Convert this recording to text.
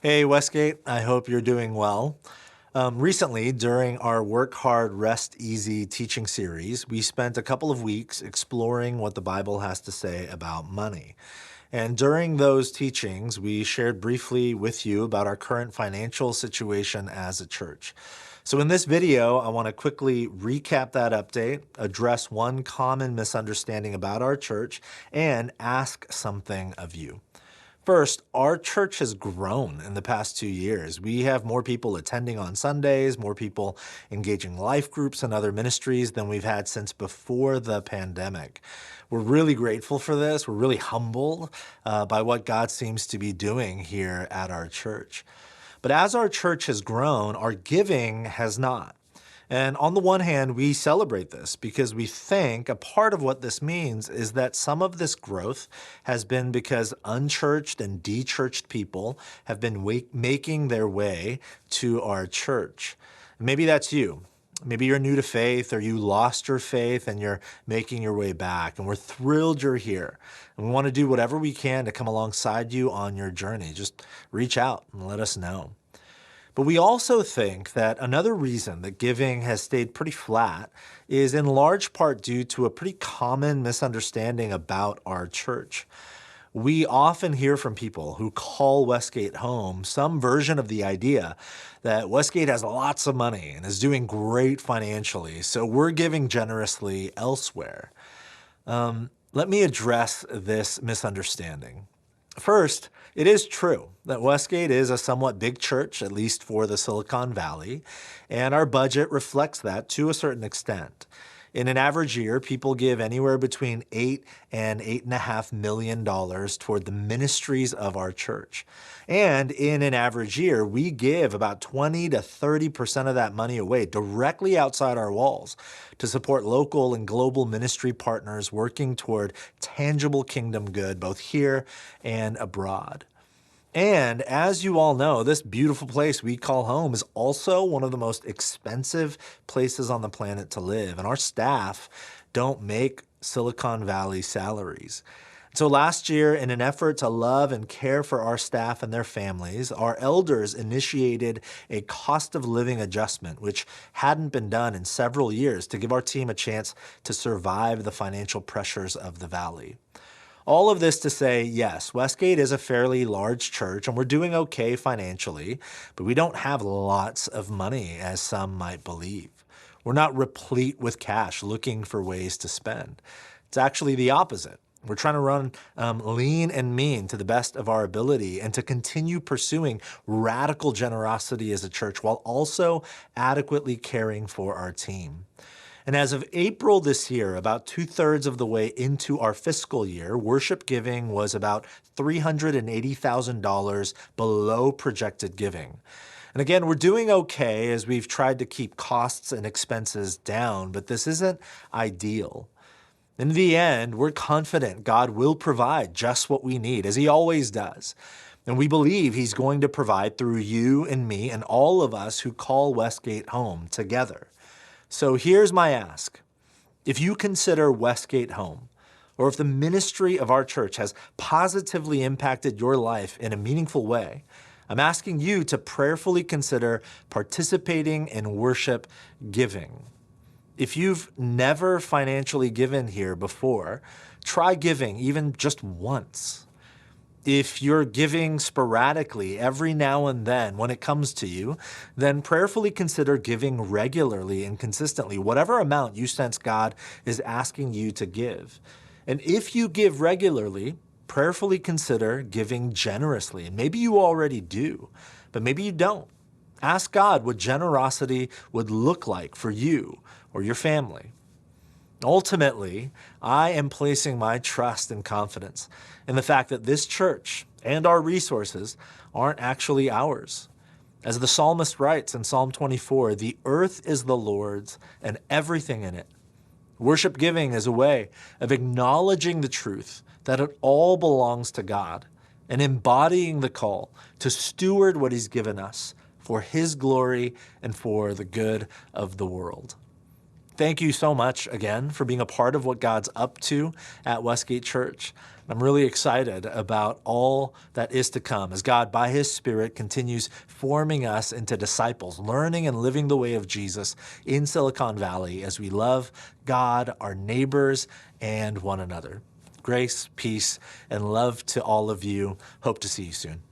Hey, WestGate, I hope you're doing well. Recently, during our Work Hard, Rest Easy teaching series, we spent a couple of weeks exploring what the Bible has to say about money. And during those teachings, we shared briefly with you about our current financial situation as a church. So in this video, I want to quickly recap that update, address one common misunderstanding about our church, and ask something of you. First, our church has grown in the past 2 years. We have more people attending on Sundays, more people engaging life groups and other ministries than we've had since before the pandemic. We're really grateful for this. We're really humbled by what God seems to be doing here at our church. But as our church has grown, our giving has not. And on the one hand, we celebrate this because we think a part of what this means is that some of this growth has been because unchurched and de-churched people have been making their way to our church. Maybe that's you. Maybe you're new to faith or you lost your faith and you're making your way back. And we're thrilled you're here. And we want to do whatever we can to come alongside you on your journey. Just reach out and let us know. But we also think that another reason that giving has stayed pretty flat is in large part due to a pretty common misunderstanding about our church. We often hear from people who call WestGate home some version of the idea that WestGate has lots of money and is doing great financially, so we're giving generously elsewhere. Let me address this misunderstanding. First, it is true that WestGate is a somewhat big church, at least for the Silicon Valley, and our budget reflects that to a certain extent. In an average year, people give anywhere between $8 and $8.5 million toward the ministries of our church. And in an average year, we give about 20 to 30% of that money away directly outside our walls to support local and global ministry partners working toward tangible kingdom good, both here and abroad. And as you all know, this beautiful place we call home is also one of the most expensive places on the planet to live. And our staff don't make Silicon Valley salaries. So last year, in an effort to love and care for our staff and their families, our elders initiated a cost of living adjustment, which hadn't been done in several years, to give our team a chance to survive the financial pressures of the valley. All of this to say, yes, WestGate is a fairly large church and we're doing okay financially, but we don't have lots of money as some might believe. We're not replete with cash looking for ways to spend. It's actually the opposite. We're trying to run lean and mean to the best of our ability and to continue pursuing radical generosity as a church while also adequately caring for our team. And as of April this year, about 2/3 of the way into our fiscal year, worship giving was about $380,000 below projected giving. And again, we're doing okay as we've tried to keep costs and expenses down, but this isn't ideal. In the end, we're confident God will provide just what we need, as he always does. And we believe he's going to provide through you and me and all of us who call WestGate home together. So here's my ask. If you consider WestGate home, or if the ministry of our church has positively impacted your life in a meaningful way, I'm asking you to prayerfully consider participating in worship giving. If you've never financially given here before, try giving even just once. If you're giving sporadically every now and then when it comes to you, then prayerfully consider giving regularly and consistently, whatever amount you sense God is asking you to give. And if you give regularly, prayerfully consider giving generously. And maybe you already do, but maybe you don't. Ask God what generosity would look like for you or your family. Ultimately, I am placing my trust and confidence in the fact that this church and our resources aren't actually ours. As the psalmist writes in Psalm 24, the earth is the Lord's and everything in it. Worship giving is a way of acknowledging the truth that it all belongs to God and embodying the call to steward what he's given us for his glory and for the good of the world. Thank you so much again for being a part of what God's up to at WestGate Church. I'm really excited about all that is to come as God, by his Spirit, continues forming us into disciples, learning and living the way of Jesus in Silicon Valley as we love God, our neighbors, and one another. Grace, peace, and love to all of you. Hope to see you soon.